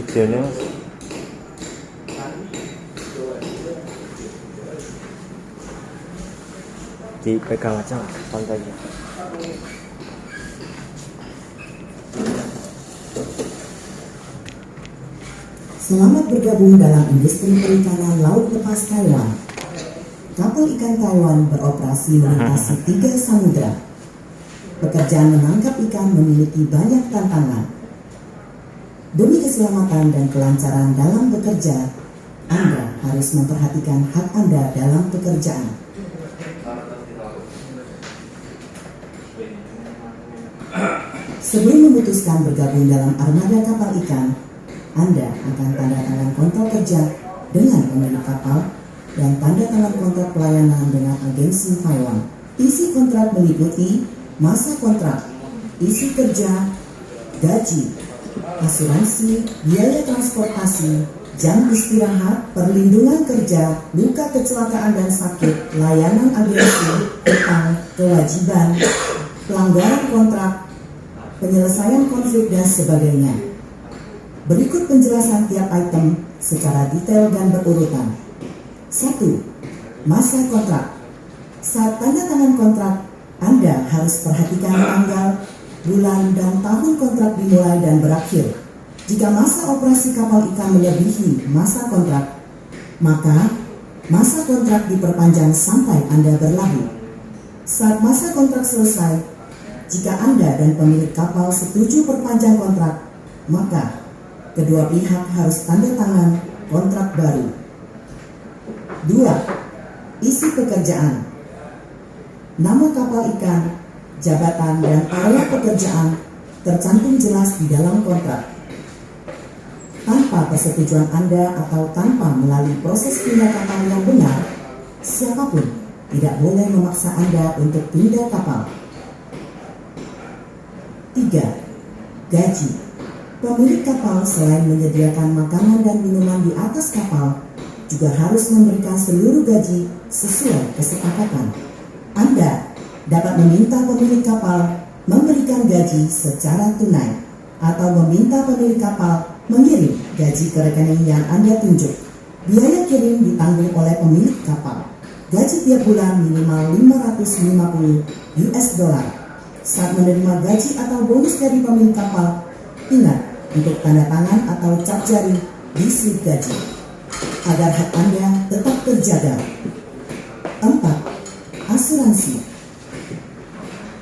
videonya mas. Dipegang aja pantainya. Selamat bergabung dalam industri perikanan laut lepas Taiwan. Kapal ikan Taiwan beroperasi melintasi 3 samudra. Pekerjaan menangkap ikan memiliki banyak tantangan. Demi keselamatan dan kelancaran dalam bekerja, Anda harus memperhatikan hak Anda dalam pekerjaan. Sebelum memutuskan bergabung dalam armada kapal ikan, Anda akan tanda tangan kontrak kerja dengan pemilik kapal dan tanda tangan kontrak pelayanan dengan agensi Taiwan. Isi kontrak meliputi masa kontrak, isi kerja, gaji, asuransi, biaya transportasi, jam istirahat, perlindungan kerja, luka kecelakaan dan sakit, layanan agensi, utang, kewajiban, pelanggaran kontrak, penyelesaian konflik dan sebagainya. Berikut penjelasan tiap item secara detail dan berurutan. 1. Masa kontrak. Saat tanda tangan kontrak, Anda harus perhatikan tanggal, bulan, dan tahun kontrak dimulai dan berakhir. Jika masa operasi kapal ikan melebihi masa kontrak, maka masa kontrak diperpanjang sampai Anda berlabuh. Saat masa kontrak selesai, jika Anda dan pemilik kapal setuju perpanjang kontrak, maka kedua pihak harus tanda tangan kontrak baru. 2. Isi pekerjaan. Nama kapal ikan, jabatan, dan area pekerjaan tercantum jelas di dalam kontrak. Tanpa persetujuan Anda atau tanpa melalui proses pindah kapal yang benar, siapapun tidak boleh memaksa Anda untuk pindah kapal. 3. Gaji. Pemilik kapal selain menyediakan makanan dan minuman di atas kapal, juga harus memberikan seluruh gaji sesuai kesepakatan. Anda dapat meminta pemilik kapal memberikan gaji secara tunai atau meminta pemilik kapal mengirim gaji ke rekening yang Anda tunjuk. Biaya kirim ditanggung oleh pemilik kapal. Gaji tiap bulan minimal $550. Saat menerima gaji atau bonus dari pemilik kapal, ingat untuk tanda tangan atau cap jari di slip gaji agar hak Anda tetap terjaga. 4. Asuransi.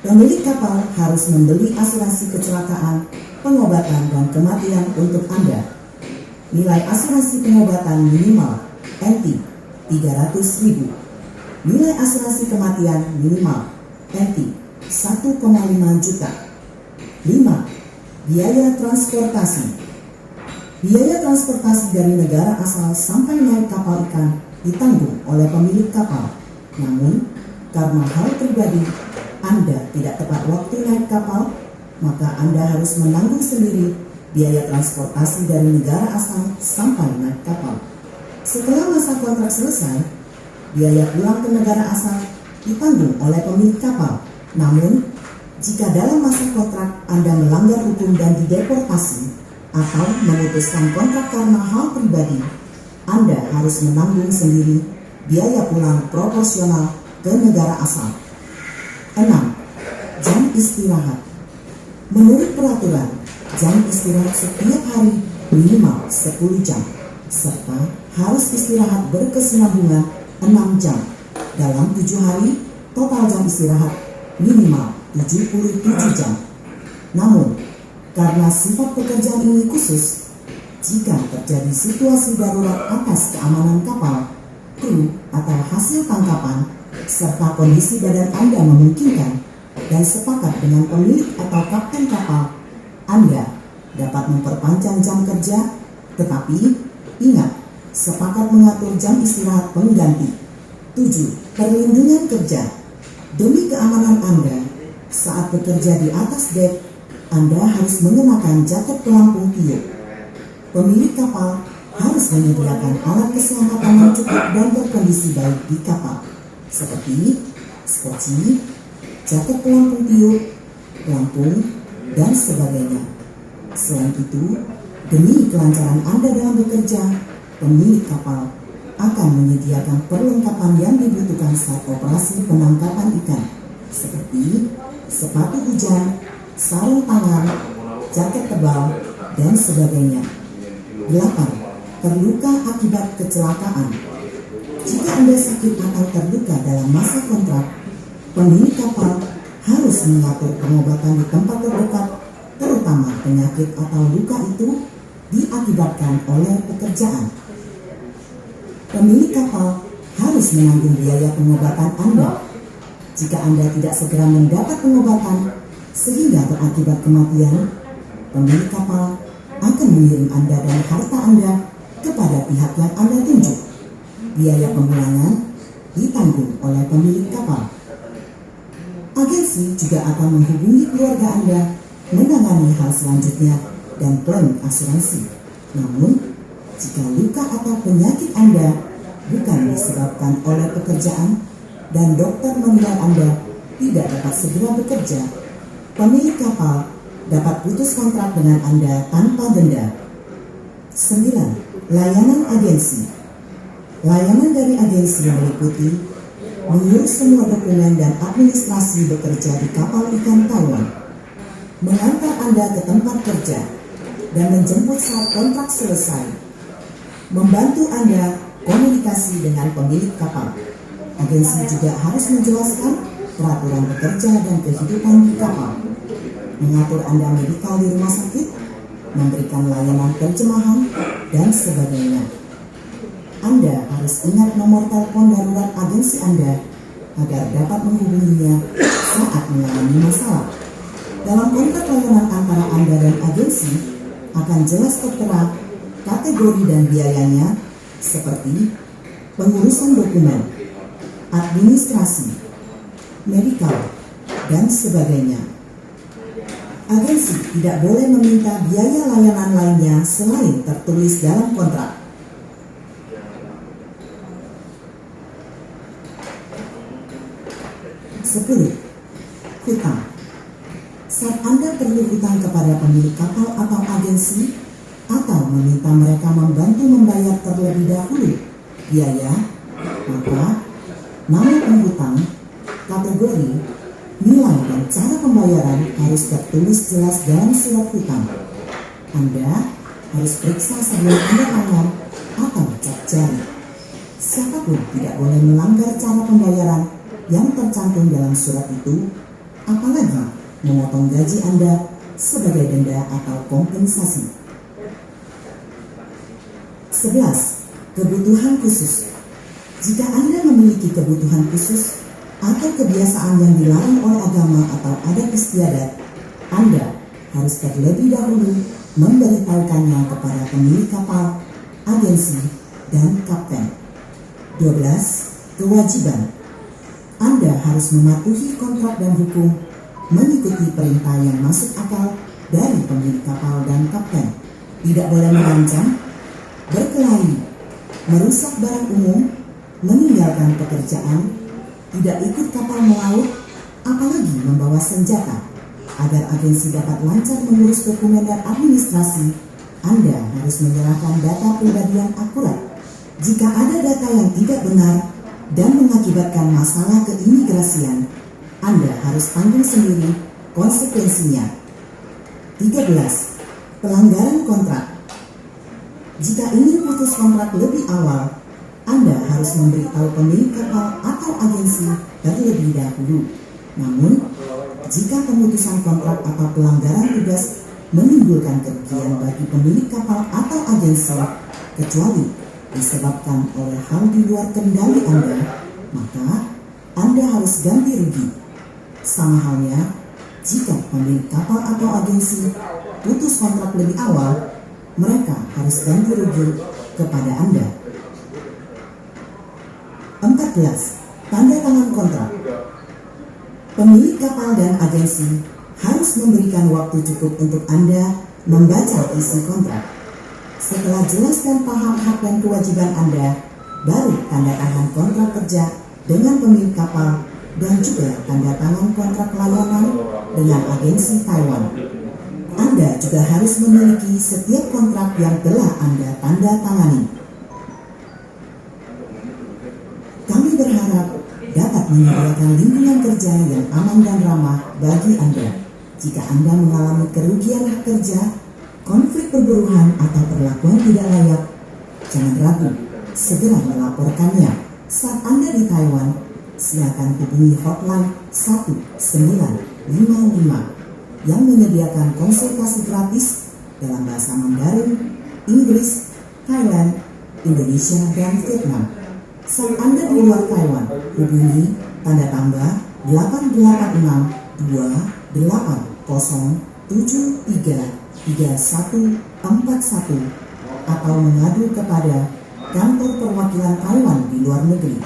Pemilik kapal harus membeli asuransi kecelakaan, pengobatan, dan kematian untuk Anda. Nilai asuransi pengobatan minimal NT 300.000. Nilai asuransi kematian minimal NT 1,5 juta. 5. Biaya transportasi. Biaya transportasi dari negara asal sampai naik kapal ikan ditanggung oleh pemilik kapal. Namun, karena hal pribadi, Anda tidak tepat waktu naik kapal, maka Anda harus menanggung sendiri biaya transportasi dari negara asal sampai naik kapal. Setelah masa kontrak selesai, biaya pulang ke negara asal ditanggung oleh pemilik kapal. Namun, jika dalam masa kontrak Anda melanggar hukum dan dideportasi atau memutuskan kontrak karena hal pribadi, Anda harus menanggung sendiri biaya pulang proporsional ke negara asal. 6. Jam istirahat. Menurut peraturan, jam istirahat setiap hari minimal 10 jam, serta harus istirahat berkesinambungan 6 jam. Dalam 7 hari, total jam istirahat minimal 77 jam. Namun, karena sifat pekerjaan ini khusus, jika terjadi situasi darurat atas keamanan kapal, kru atau hasil tangkapan, serta kondisi badan Anda memungkinkan, dan sepakat dengan pemilik atau kapten kapal, Anda dapat memperpanjang jam kerja, tetapi ingat, sepakat mengatur jam istirahat pengganti. 7. Perlindungan kerja. Demi keamanan Anda, saat bekerja di atas dek, Anda harus mengenakan jaket pelampung tiup. Pemilik kapal harus menyediakan alat keselamatan yang cukup dan berkondisi baik di kapal, seperti skoci, jaket pelampung tiup, pelampung, dan sebagainya. Selain itu, Demi kelancaran Anda dalam bekerja, pemilik kapal akan menyediakan perlengkapan yang dibutuhkan saat operasi penangkapan ikan, seperti sepatu hujan, sarung tangan, jaket tebal, dan sebagainya. 8. Terluka akibat kecelakaan. Jika Anda sakit atau terluka dalam masa kontrak, pemilik kapal harus mengatur pengobatan di tempat terdekat, terutama penyakit atau luka itu diakibatkan oleh pekerjaan. Pemilik kapal harus menanggung biaya pengobatan Anda. Jika Anda tidak segera mendapat pengobatan sehingga berakibat kematian, pemilik kapal akan mengirim Anda dan harta Anda kepada pihak yang Anda tunjuk. Biaya pemulangan ditanggung oleh pemilik kapal. Agensi juga akan menghubungi keluarga Anda menangani hal selanjutnya dan klaim asuransi. Namun, jika luka atau penyakit Anda bukan disebabkan oleh pekerjaan dan dokter menilai Anda tidak dapat segera bekerja, pemilik kapal dapat putus kontrak dengan Anda tanpa denda. 9. Layanan agensi. Layanan dari agensi meliputi mengurus semua dokumen dan administrasi bekerja di kapal ikan Taiwan, mengantar Anda ke tempat kerja, dan menjemput saat kontrak selesai, membantu Anda komunikasi dengan pemilik kapal. Agensi juga harus menjelaskan peraturan bekerja dan kehidupan di kapal, mengatur Anda medikal di rumah sakit, memberikan layanan terjemahan, dan sebagainya. Anda harus ingat nomor telepon darurat agensi Anda agar dapat menghubunginya saat mengalami masalah. Dalam kontrak layanan antara Anda dan agensi akan jelas tertera kategori dan biayanya seperti pengurusan dokumen, administrasi, medikal, dan sebagainya. Agensi tidak boleh meminta biaya layanan lainnya selain tertulis dalam kontrak. 10. Hutang. Saat Anda perlu hutang kepada pemilik kapal atau agensi, atau meminta mereka membantu membayar terlebih dahulu biaya, maka nama penghutang, kategori, nilai, dan cara pembayaran harus tertulis jelas dalam surat hutang. Anda harus periksa sebelum Anda tangan atau cap jari. Siapapun tidak boleh melanggar cara pembayaran yang tercantum dalam surat itu, apalagi memotong gaji Anda sebagai denda atau kompensasi. 11. Kebutuhan khusus. Jika Anda memiliki kebutuhan khusus atau kebiasaan yang dilarang oleh agama atau adat istiadat, Anda harus terlebih dahulu memberitahukannya kepada pemilik kapal, agensi, dan kapten. 12. Kewajiban. Anda harus mematuhi kontrak dan hukum, mengikuti perintah yang masuk akal dari pemilik kapal dan kapten. Tidak boleh mengancam, berkelahi, merusak barang umum, meninggalkan pekerjaan, tidak ikut kapal melaut, apalagi membawa senjata. Agar agensi dapat lancar mengurus dokumen dan administrasi, Anda harus menyerahkan data pribadi yang akurat. Jika ada data yang tidak benar dan mengakibatkan masalah keimigrasian, Anda harus tanggung sendiri konsekuensinya. 13. Pelanggaran kontrak. Jika ingin putus kontrak lebih awal, Anda harus memberitahu pemilik kapal atau agensi terlebih dahulu. Namun, jika pemutusan kontrak atau pelanggaran tugas menimbulkan kerugian bagi pemilik kapal atau agensi, kecuali disebabkan oleh hal di luar kendali Anda, maka Anda harus ganti rugi. Sama halnya, jika pemilik kapal atau agensi putus kontrak lebih awal, mereka harus ganti rugi kepada Anda. 14. Tanda tangan kontrak. Pemilik kapal dan agensi harus memberikan waktu cukup untuk Anda membaca isi kontrak. Setelah jelas dan paham hak dan kewajiban Anda, baru tanda tangan kontrak kerja dengan pemilik kapal dan juga tanda tangan kontrak layanan dengan agensi Taiwan. Anda juga harus memiliki setiap kontrak yang telah Anda tanda tangani. Kami berharap dapat menyediakan lingkungan kerja yang aman dan ramah bagi Anda. Jika Anda mengalami kerugian hak kerja, konflik perburuan atau perlakuan tidak layak, jangan ragu, segera melaporkannya. Saat Anda di Taiwan, silakan hubungi hotline 1955 yang menyediakan konsultasi gratis dalam bahasa Mandarin, Inggris, Thailand, Indonesia, dan Vietnam. Saat Anda di luar Taiwan, hubungi tanda tambah 886-280-733141 atau mengadu kepada kantor perwakilan Taiwan di luar negeri,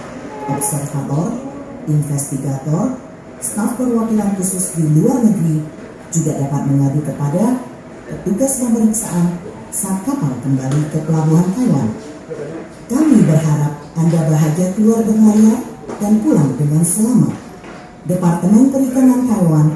observator, investigator, staf perwakilan khusus di luar negeri juga dapat mengadu kepada petugas pemeriksaan saat kapal kembali ke pelabuhan Taiwan. Kami berharap Anda bahagia keluar berlayar dan pulang dengan selamat. Departemen Perikanan Taiwan